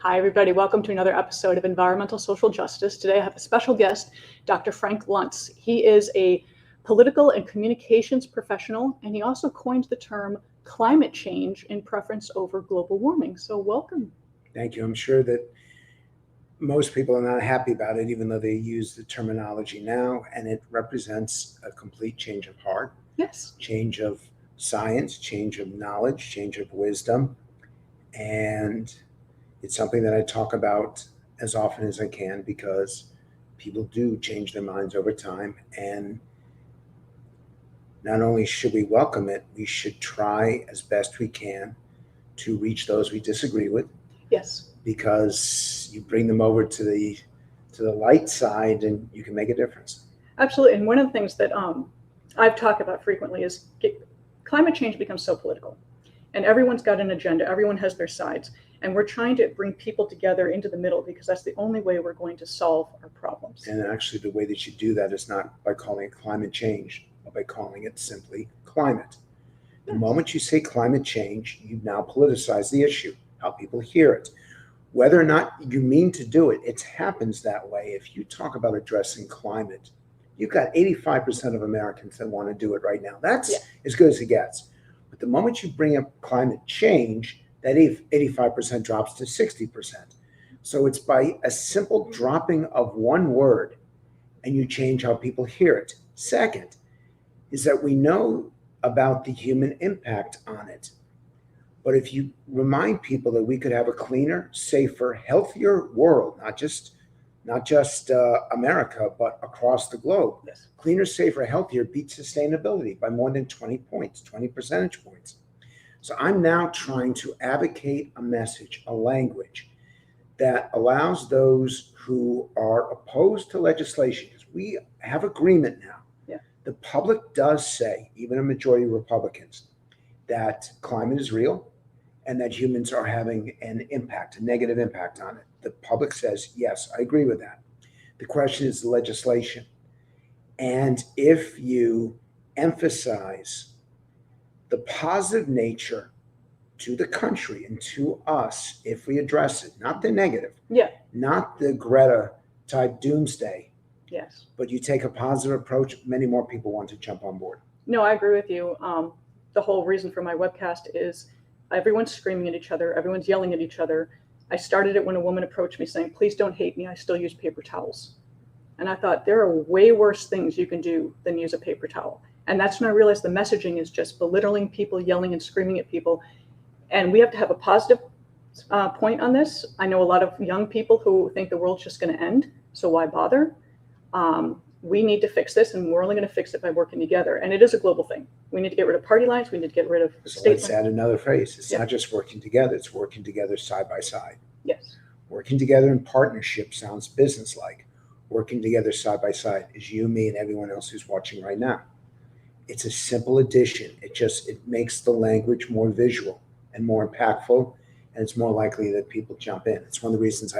Hi, everybody. Welcome to another episode of Environmental Social Justice. Today I have a special guest, Dr. Frank Luntz. He is a political and communications professional, and he also coined the term climate change in preference over global warming. So welcome. Thank you. I'm sure that most people are not happy about it, even though they use the terminology now, and it represents a complete change of heart. Yes. Change of science, change of knowledge, change of wisdom. And it's something that I talk about as often as I can because people do change their minds over time. And not only should we welcome it, we should try as best we can to reach those we disagree with. Yes. Because you bring them over to the light side and you can make a difference. Absolutely. And one of the things that I've talked about frequently is climate change becomes so political. And everyone's got an agenda. Everyone has their sides. And we're trying to bring people together into the middle because that's the only way we're going to solve our problems. And actually, the way that you do that is not by calling it climate change, but by calling it simply climate. The moment you say climate change, you've now politicized the issue, how people hear it. Whether or not you mean to do it, it happens that way. If you talk about addressing climate, you've got 85% of Americans that want to do it right now. That's as good as it gets. But the moment you bring up climate change, that 85% drops to 60%. So it's by a simple dropping of one word and you change how people hear it. Second is that we know about the human impact on it. But if you remind people that we could have a cleaner, safer, healthier world, not just America, but across the globe. Yes. Cleaner, safer, healthier beats sustainability by more than 20 points, 20 percentage points. So I'm now trying to advocate a message, a language that allows those who are opposed to legislation, because we have agreement now. Yeah. The public does say, even a majority of Republicans, that climate is real and that humans are having an impact, a negative impact on it. The public says, yes, I agree with that. The question is the legislation. And if you emphasize the positive nature to the country and to us, if we address it, not the negative, not the Greta type doomsday, but you take a positive approach, many more people want to jump on board. No, I agree with you. The whole reason for my webcast is everyone's screaming at each other. Everyone's yelling at each other. I started it when a woman approached me saying, please don't hate me. I still use paper towels. And I thought there are way worse things you can do than use a paper towel. And that's when I realized the messaging is just belittling people, yelling and screaming at people. And we have to have a positive point on this. I know a lot of young people who think the world's just going to end. So why bother? We need to fix this, and we're only going to fix it by working together. And it is a global thing. We need to get rid of party lines. We need to get rid of so state let's add another phrase. It's not just working together. It's working together side by side. Yes. Working together in partnership sounds businesslike. Working together side by side is you, me, and everyone else who's watching right now. It's a simple addition. It makes the language more visual and more impactful, and it's more likely that people jump in. It's one of the reasons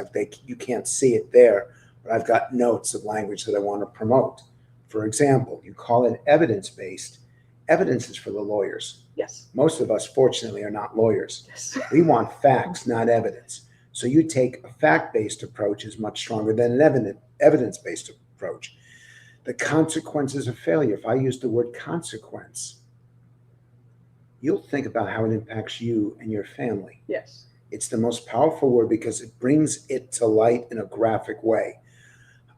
you can't see it there, but I've got notes of language that I want to promote. For example, you call it evidence-based. Evidence is for the lawyers. Yes. Most of us, fortunately, are not lawyers. Yes. We want facts, not evidence. So you take a fact-based approach is much stronger than an evidence-based approach. The consequences of failure. If I use the word consequence, you'll think about how it impacts you and your family. Yes. It's the most powerful word because it brings it to light in a graphic way.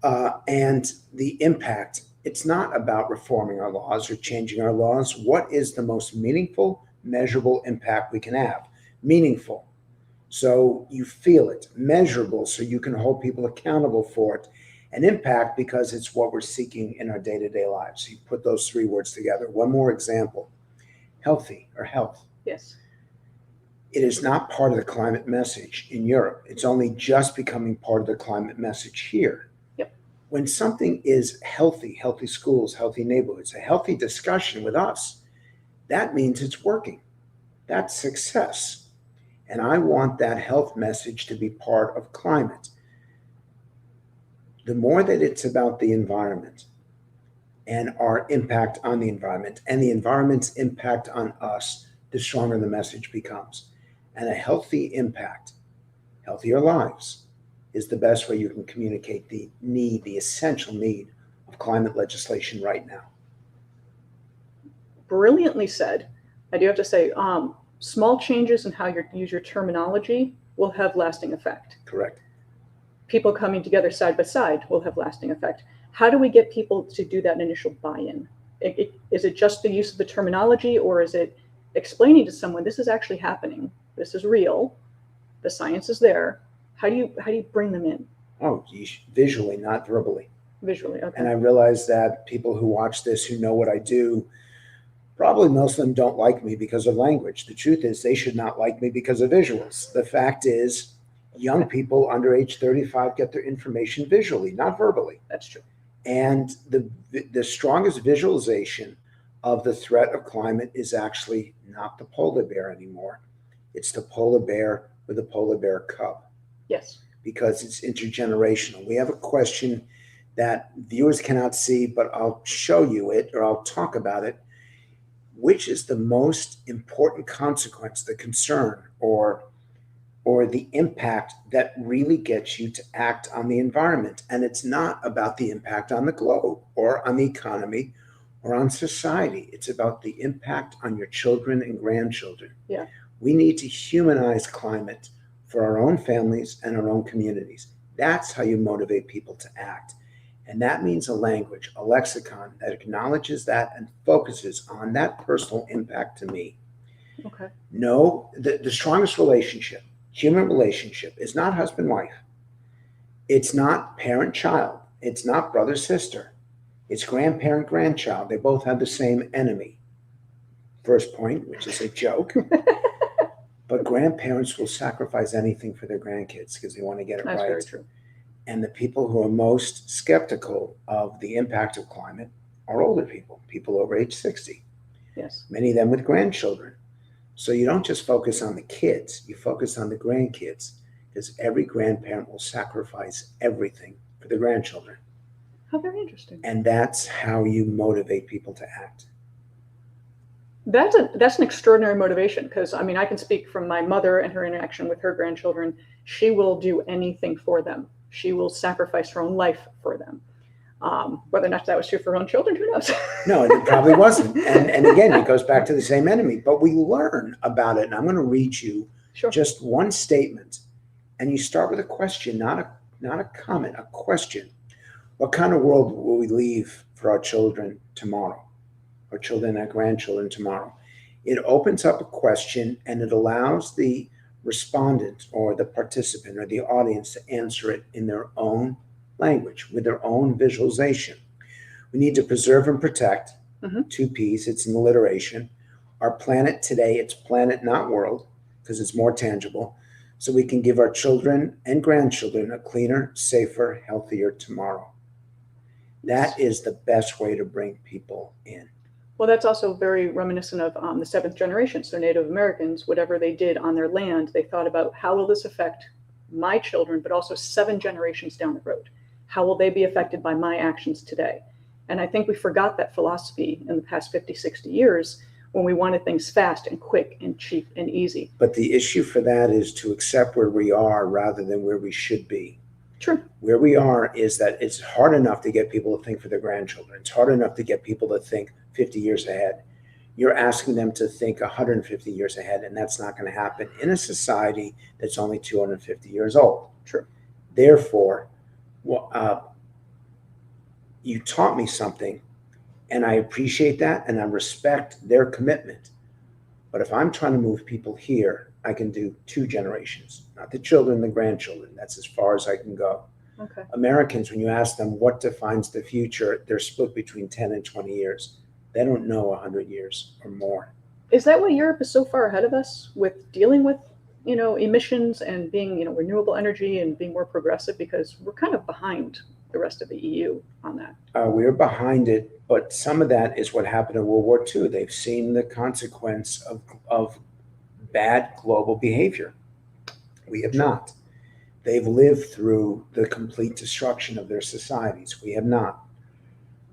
And the impact, it's not about reforming our laws or changing our laws. What is the most meaningful, measurable impact we can have? Meaningful, so you feel it. Measurable, so you can hold people accountable for it. And impact, because it's what we're seeking in our day-to-day lives. So you put those three words together. One more example, healthy or health. Yes. It is not part of the climate message in Europe. It's only just becoming part of the climate message here. Yep. When something is healthy, healthy schools, healthy neighborhoods, a healthy discussion with us, that means it's working. That's success. And I want that health message to be part of climate. The more that it's about the environment and our impact on the environment and the environment's impact on us, the stronger the message becomes. And a healthy impact healthier lives is the best way you can communicate the need, the essential need of climate legislation right now. Brilliantly said. I do have to say, small changes in how you use your terminology will have lasting effect. Correct. People coming together side by side will have lasting effect. How do we get people to do that initial buy-in? Is it just the use of the terminology, or is it explaining to someone, this is actually happening, this is real, the science is there? How do you bring them in? Oh, visually, not verbally. Visually, okay. And I realize that people who watch this, who know what I do, probably most of them don't like me because of language. The truth is they should not like me because of visuals. The fact is young people under age 35 get their information visually, not verbally. That's true. And the strongest visualization of the threat of climate is actually not the polar bear anymore. It's the polar bear with a polar bear cub. Yes. Because it's intergenerational. We have a question that viewers cannot see, but I'll show you it, or I'll talk about it. Which is the most important consequence, the concern, or the impact that really gets you to act on the environment? And it's not about the impact on the globe or on the economy or on society. It's about the impact on your children and grandchildren. Yeah. We need to humanize climate for our own families and our own communities. That's how you motivate people to act. And that means a language, a lexicon that acknowledges that and focuses on that personal impact to me. Okay. No, the strongest relationship, human relationship, is not husband-wife. It's not parent-child. It's not brother-sister. It's grandparent-grandchild. They both have the same enemy. First point, which is a joke. But grandparents will sacrifice anything for their grandkids because they want to get it right. That's very true. And the people who are most skeptical of the impact of climate are older people, people over age 60. Yes. Many of them with grandchildren. So you don't just focus on the kids, you focus on the grandkids, because every grandparent will sacrifice everything for the grandchildren. How very interesting. And that's how you motivate people to act. That's an extraordinary motivation, because I mean, I can speak from my mother and her interaction with her grandchildren. She will do anything for them. She will sacrifice her own life for them. Whether or not that was true for her own children, who knows? No, it probably wasn't. And again, it goes back to the same enemy. But we learn about it. And I'm going to read you just one statement. And you start with a question, not a comment, a question. What kind of world will we leave for our children tomorrow? Our children and grandchildren tomorrow? It opens up a question, and it allows the respondent or the participant or the audience to answer it in their own language, with their own visualization. We need to preserve and protect, two P's, it's an alliteration. Our planet today, it's planet, not world, because it's more tangible, so we can give our children and grandchildren a cleaner, safer, healthier tomorrow. That is the best way to bring people in. Well, that's also very reminiscent of the seventh generation. So Native Americans, whatever they did on their land, they thought about how will this affect my children, but also 7 generations down the road. How will they be affected by my actions today? And I think we forgot that philosophy in the past 50, 60 years when we wanted things fast and quick and cheap and easy. But the issue for that is to accept where we are rather than where we should be. True. Where we are is that it's hard enough to get people to think for their grandchildren. It's hard enough to get people to think 50 years ahead. You're asking them to think 150 years ahead, and that's not going to happen in a society that's only 250 years old. True. Therefore, you taught me something, and I appreciate that, and I respect their commitment. But if I'm trying to move people here, I can do 2 generations, not the children, the grandchildren. That's as far as I can go. Okay. Americans, when you ask them what defines the future, they're split between 10 and 20 years. They don't know 100 years or more. Is that why Europe is so far ahead of us with dealing with, emissions and being, renewable energy and being more progressive? Because we're kind of behind the rest of the EU on that. We're behind it, but some of that is what happened in World War II. They've seen the consequence of bad global behavior. We have not. They've lived through the complete destruction of their societies. We have not.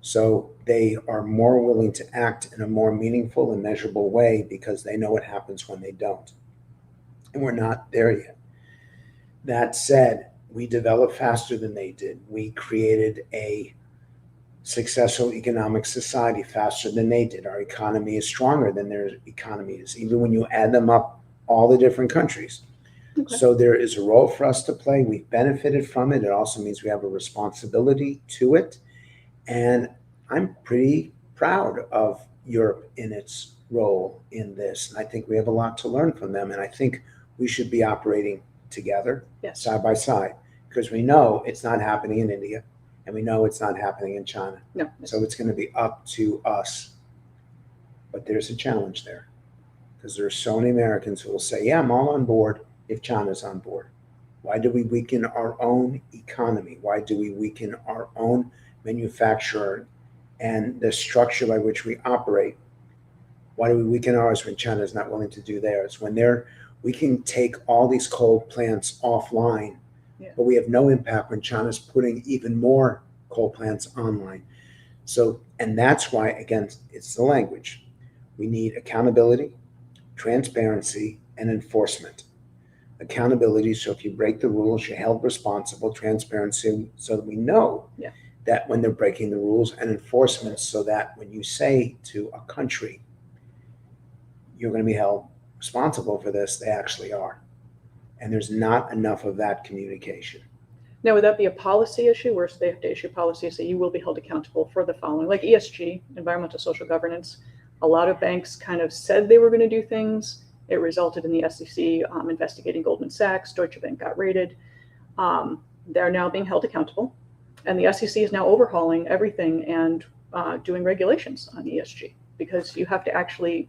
So they are more willing to act in a more meaningful and measurable way because they know what happens when they don't. And we're not there yet. That said, we developed faster than they did. We created a successful economic society faster than they did. Our economy is stronger than their economy is, even when you add them up, all the different countries. Okay. So there is a role for us to play. We've benefited from it. It also means we have a responsibility to it. And I'm pretty proud of Europe in its role in this. And I think we have a lot to learn from them. And I think we should be operating together, Yes. side by side, because we know it's not happening in India and we know it's not happening in China. No. So it's going to be up to us. But there's a challenge there because there are so many Americans who will say, yeah, I'm all on board if China's on board. Why do we weaken our own economy? Why do we weaken our own manufacturer and the structure by which we operate? Why do we weaken ours when China is not willing to do theirs? When we can take all these coal plants offline, Yeah. but we have no impact when China's putting even more coal plants online. So, and that's why, again, it's the language. We need accountability, transparency, and enforcement. Accountability, so if you break the rules, you're held responsible. Transparency, so that we know that when they're breaking the rules, and enforcement, so that when you say to a country, you're going to be held responsible for this, they actually are. And there's not enough of that communication. Now, would that be a policy issue where they have to issue policies that you will be held accountable for the following, like ESG, environmental social governance? A lot of banks kind of said they were going to do things. It resulted in the SEC investigating Goldman Sachs. Deutsche Bank got raided. They're now being held accountable. And the SEC is now overhauling everything and doing regulations on ESG because you have to actually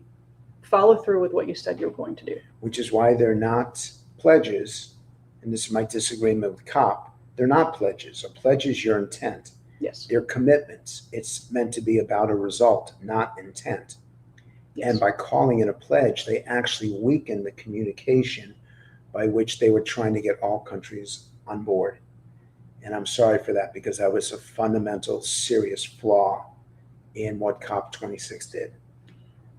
follow through with what you said you were going to do. Which is why they're not pledges, and this is my disagreement with COP. They're not pledges. A pledge is your intent. Yes. They're commitments. It's meant to be about a result, not intent. Yes. And by calling it a pledge, they actually weaken the communication by which they were trying to get all countries on board. And I'm sorry for that because that was a fundamental, serious flaw in what COP26 did.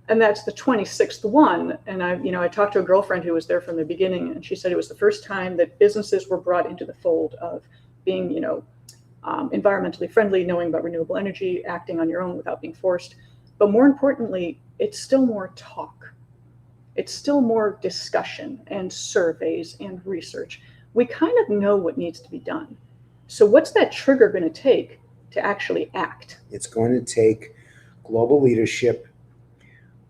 And that's the 26th one. And I talked to a girlfriend who was there from the beginning, and she said it was the first time that businesses were brought into the fold of being, environmentally friendly, knowing about renewable energy, acting on your own without being forced. But more importantly, it's still more talk. It's still more discussion and surveys and research. We kind of know what needs to be done. So what's that trigger going to take to actually act? It's going to take global leadership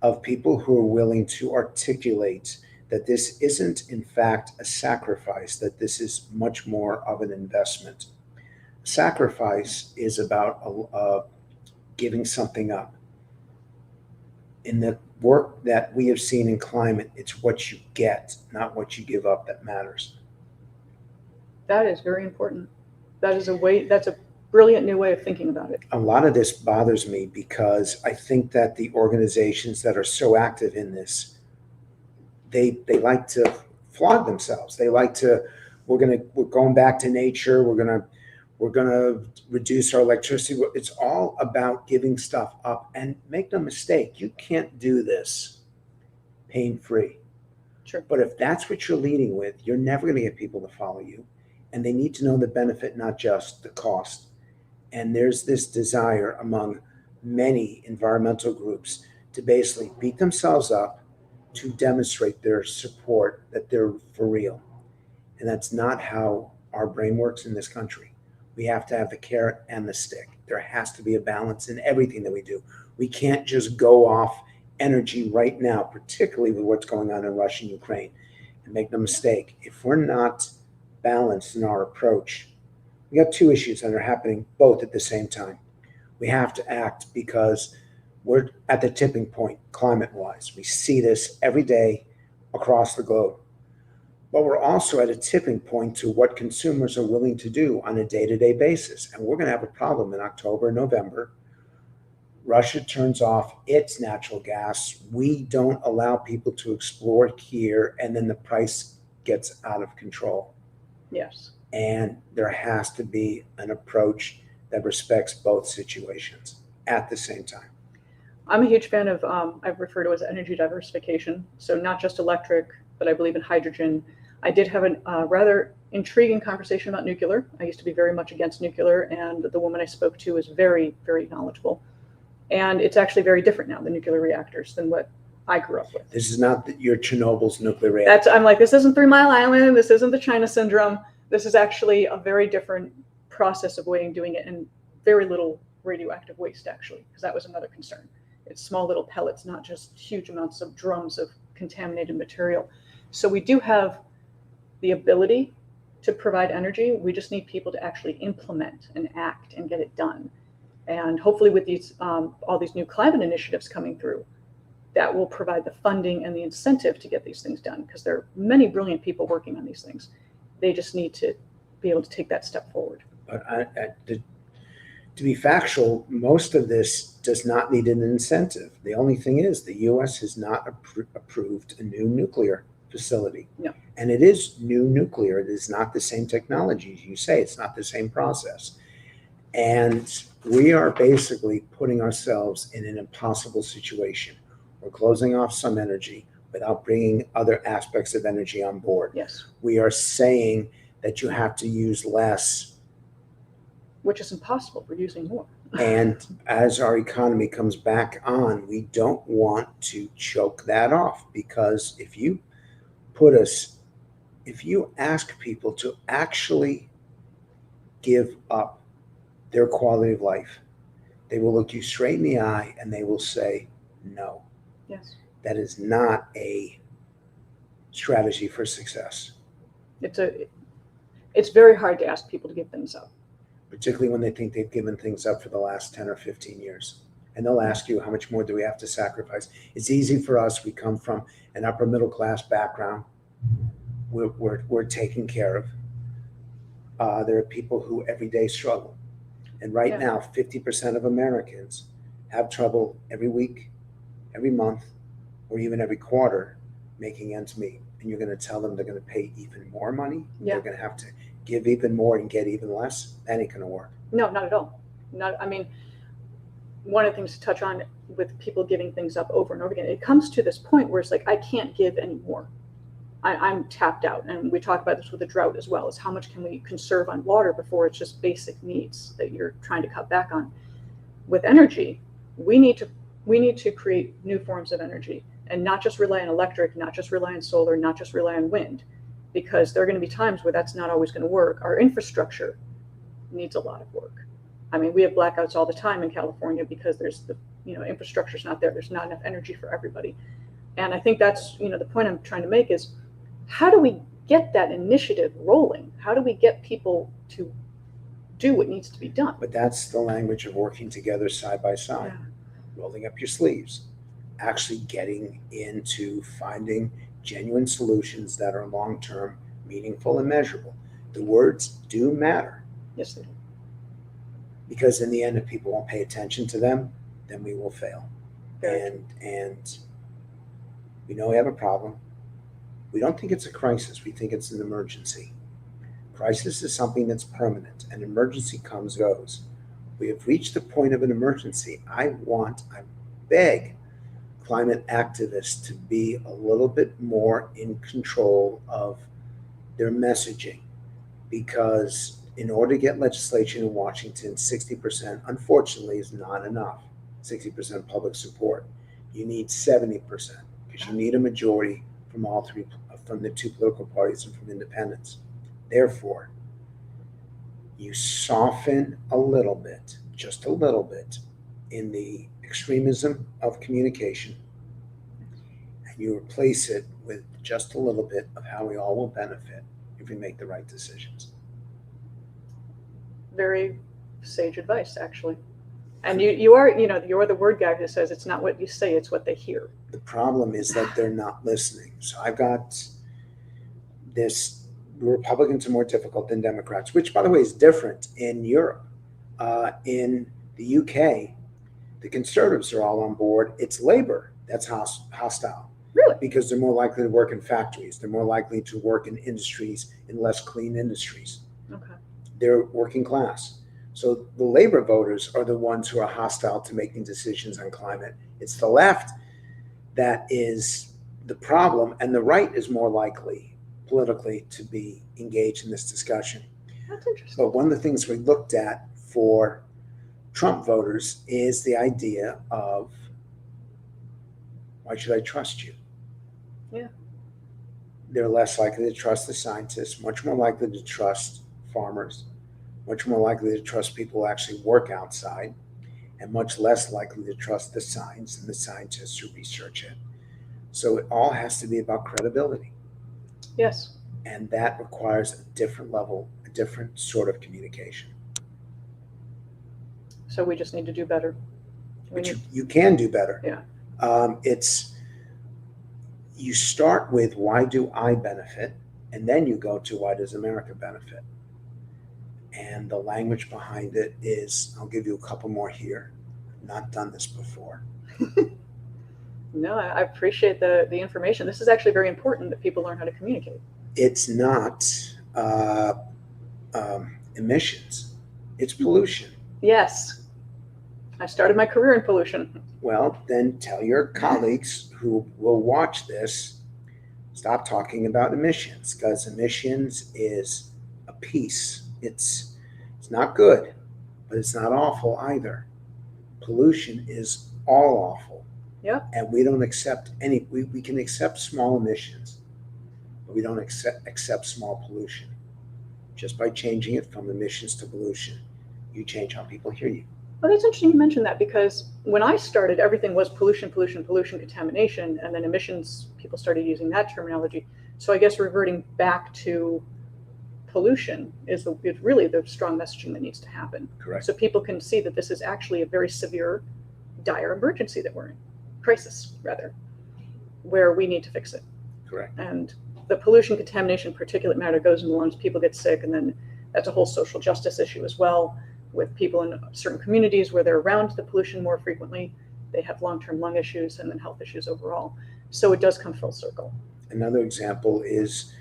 of people who are willing to articulate that this isn't, in fact, a sacrifice, that this is much more of an investment. Sacrifice is about giving something up. In the work that we have seen in climate, it's what you get, not what you give up, that matters. That is very important. That's a brilliant new way of thinking about it. A lot of this bothers me because I think that the organizations that are so active in this, they like to flog themselves. They like to, we're going back to nature. We're gonna reduce our electricity. It's all about giving stuff up. And make no mistake, you can't do this pain-free. Sure. But if that's what you're leading with, you're never going to get people to follow you. And they need to know the benefit, not just the cost. And there's this desire among many environmental groups to basically beat themselves up to demonstrate their support, that they're for real. And that's not how our brain works in this country. We have to have the carrot and the stick. There has to be a balance in everything that we do. We can't just go off energy right now, particularly with what's going on in Russia and Ukraine. And make no mistake, if we're not balanced in our approach, we got two issues that are happening both at the same time. We have to act because we're at the tipping point climate-wise. We see this every day across the globe. But we're also at a tipping point to what consumers are willing to do on a day-to-day basis. And we're going to have a problem in October, November. Russia turns off its natural gas. We don't allow people to explore it here, and then the price gets out of control. Yes. And there has to be an approach that respects both situations at the same time. I'm a huge fan of, I refer to it as energy diversification. So not just electric, but I believe in hydrogen. I did have a rather intriguing conversation about nuclear. I used to be very much against nuclear, and the woman I spoke to is very, very knowledgeable. And it's actually very different now, the nuclear reactors, than what I grew up with. This is not your Chernobyl's nuclear reactor. I'm like, this isn't 3 Mile Island. This isn't the China syndrome. This is actually a very different process of way of doing it, and very little radioactive waste, actually, because that was another concern. It's small little pellets, not just huge amounts of drums of contaminated material. So we do have the ability to provide energy. We just need people to actually implement and act and get it done. And hopefully with these all these new climate initiatives coming through, that will provide the funding and the incentive to get these things done, because there are many brilliant people working on these things. They just need to be able to take that step forward. But to be factual, most of this does not need an incentive. The only thing is the U.S. has not approved a new nuclear facility. No. And it is new nuclear. It is not the same technology. As you say, it's not the same process. And we are basically putting ourselves in an impossible situation. We're closing off some energy without bringing other aspects of energy on board. Yes. We are saying that you have to use less. Which is impossible. We're using more. And as our economy comes back on, we don't want to choke that off, because if you ask people to actually give up their quality of life, they will look you straight in the eye and they will say, no. Yes. That is not a strategy for success. It's very hard to ask people to give things up. Particularly when they think they've given things up for the last 10 or 15 years. And they'll ask you, how much more do we have to sacrifice? It's easy for us. We come from an upper middle class background. We're taken care of. There are people who every day struggle. And right now, 50% of Americans have trouble every week, every month, or even every quarter making ends meet. And you're going to tell them they're going to pay even more money? Yeah. They're going to have to give even more and get even less? That ain't going to work. No, not at all. I mean, one of the things to touch on with people giving things up over and over again, it comes to this point where it's like, I can't give anymore. I'm tapped out. And we talk about this with the drought as well, is how much can we conserve on water before it's just basic needs that you're trying to cut back on. With energy, we need to create new forms of energy, and not just rely on electric, not just rely on solar, not just rely on wind, because there are going to be times where that's not always going to work. Our infrastructure needs a lot of work. I mean, we have blackouts all the time in California because there's infrastructure's not there. There's not enough energy for everybody. And I think that's, the point I'm trying to make is, how do we get that initiative rolling? How do we get people to do what needs to be done? But that's the language of working together side by side, rolling up your sleeves, actually getting into finding genuine solutions that are long-term, meaningful, and measurable. The words do matter. Yes, they do. Because in the end, if people won't pay attention to them, then we will fail. And we know we have a problem. We don't think it's a crisis. We think it's an emergency. Crisis is something that's permanent. An emergency comes, goes. We have reached the point of an emergency. I beg climate activists to be a little bit more in control of their messaging, because in order to get legislation in Washington, 60%, unfortunately, is not enough. 60% public support. You need 70%, because you need a majority from all three, from the two political parties and from independents. Therefore, you soften a little bit, just a little bit, in the extremism of communication, and you replace it with just a little bit of how we all will benefit if we make the right decisions. Very sage advice, actually. And you're the word guy who says it's not what you say, it's what they hear. The problem is that they're not listening. So I've got this: Republicans are more difficult than Democrats, which, by the way, is different in Europe. In the UK, the Conservatives are all on board. It's Labour that's hostile. Really? Because they're more likely to work in factories. They're more likely to work in industries, in less clean industries. Okay. They're working class. So the Labour voters are the ones who are hostile to making decisions on climate. It's the left that is the problem, and the right is more likely, politically to be engaged in this discussion. That's interesting. But one of the things we looked at for Trump voters is the idea of, why should I trust you? Yeah. They're less likely to trust the scientists, much more likely to trust farmers, much more likely to trust people who actually work outside, and much less likely to trust the science and the scientists who research it. So it all has to be about credibility. Yes. And that requires a different level, a different sort of communication. So we just need to do better. But you can do better. Yeah. You start with, why do I benefit? And then you go to, why does America benefit? And the language behind it is, I'll give you a couple more here. I've not done this before. No, I appreciate the information. This is actually very important that people learn how to communicate. It's not emissions, it's pollution. Yes. I started my career in pollution. Well, then tell your colleagues who will watch this, stop talking about emissions, because emissions is a piece. It's not good, but it's not awful either. Pollution is all awful. Yeah. And we don't accept any, we can accept small emissions, but we don't accept small pollution. Just by changing it from emissions to pollution, you change how people hear you. Well, that's interesting you mentioned that, because when I started, everything was pollution, pollution, pollution, contamination, and then emissions, people started using that terminology. So I guess reverting back to pollution is really the strong messaging that needs to happen. Correct. So people can see that this is actually a very severe, dire emergency that we're in, crisis rather, where we need to fix it. Correct. And the pollution, contamination, particulate matter goes in the lungs, people get sick, and then that's a whole social justice issue as well. With people in certain communities where they're around the pollution more frequently, they have long-term lung issues and then health issues overall. So it does come full circle. Another example is,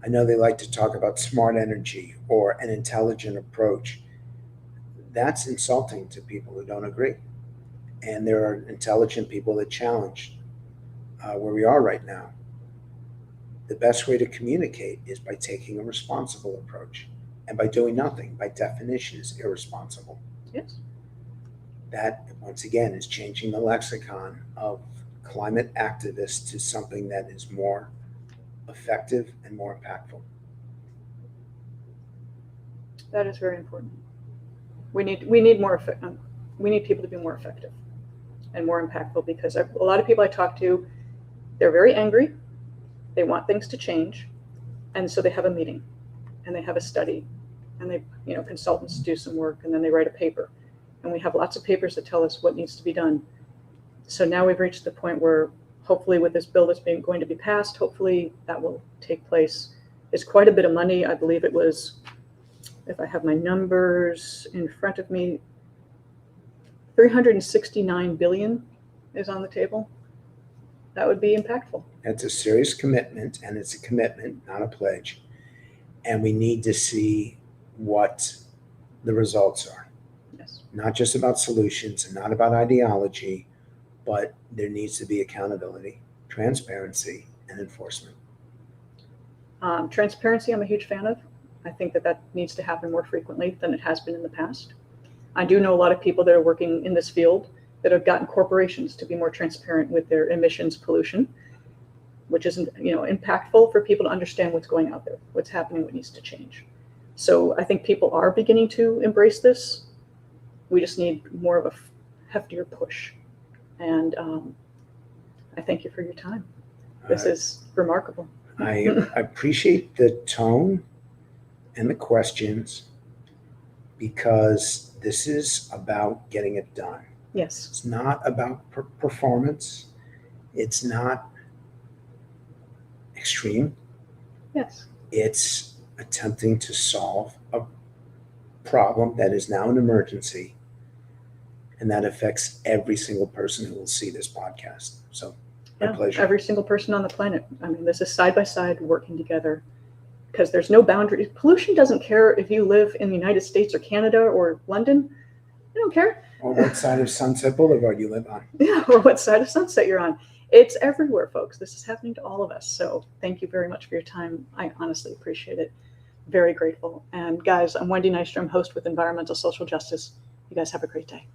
I know they like to talk about smart energy or an intelligent approach. That's insulting to people who don't agree. And there are intelligent people that challenge where we are right now. The best way to communicate is by taking a responsible approach. And by doing nothing, by definition, is irresponsible. Yes. That, once again, is changing the lexicon of climate activists to something that is more effective and more impactful. That is very important. We need people to be more effective and more impactful, because a lot of people I talk to, they're very angry. They want things to change, and so they have a meeting, and they have a study, and they, consultants do some work, and then they write a paper, and we have lots of papers that tell us what needs to be done. So now we've reached the point where, hopefully, with this bill that's going to be passed, hopefully that will take place. It's quite a bit of money. I believe it was, if I have my numbers in front of me, $369 billion is on the table. That would be impactful. It's a serious commitment, and it's a commitment, not a pledge. And we need to see what the results are. Yes. Not just about solutions and not about ideology, but there needs to be accountability, transparency, and enforcement. Transparency, I'm a huge fan of. I think that needs to happen more frequently than it has been in the past. I do know a lot of people that are working in this field that have gotten corporations to be more transparent with their emissions pollution, which is, impactful for people to understand what's going out there, what's happening, what needs to change. So I think people are beginning to embrace this. We just need more of a heftier push. And I thank you for your time. This is remarkable. I appreciate the tone and the questions, because this is about getting it done. Yes. It's not about performance. It's not extreme. Yes. It's attempting to solve a problem that is now an emergency, and that affects every single person who will see this podcast. So, my pleasure. Every single person on the planet. I mean, this is side by side working together, because there's no boundaries. Pollution doesn't care if you live in the United States or Canada or London. They don't care. Or what side of Sunset Boulevard you live on. Yeah, or what side of Sunset you're on. It's everywhere, folks. This is happening to all of us. So thank you very much for your time. I honestly appreciate it. Very grateful. And guys, I'm Wendy Nystrom, host with Environmental Social Justice. You guys have a great day.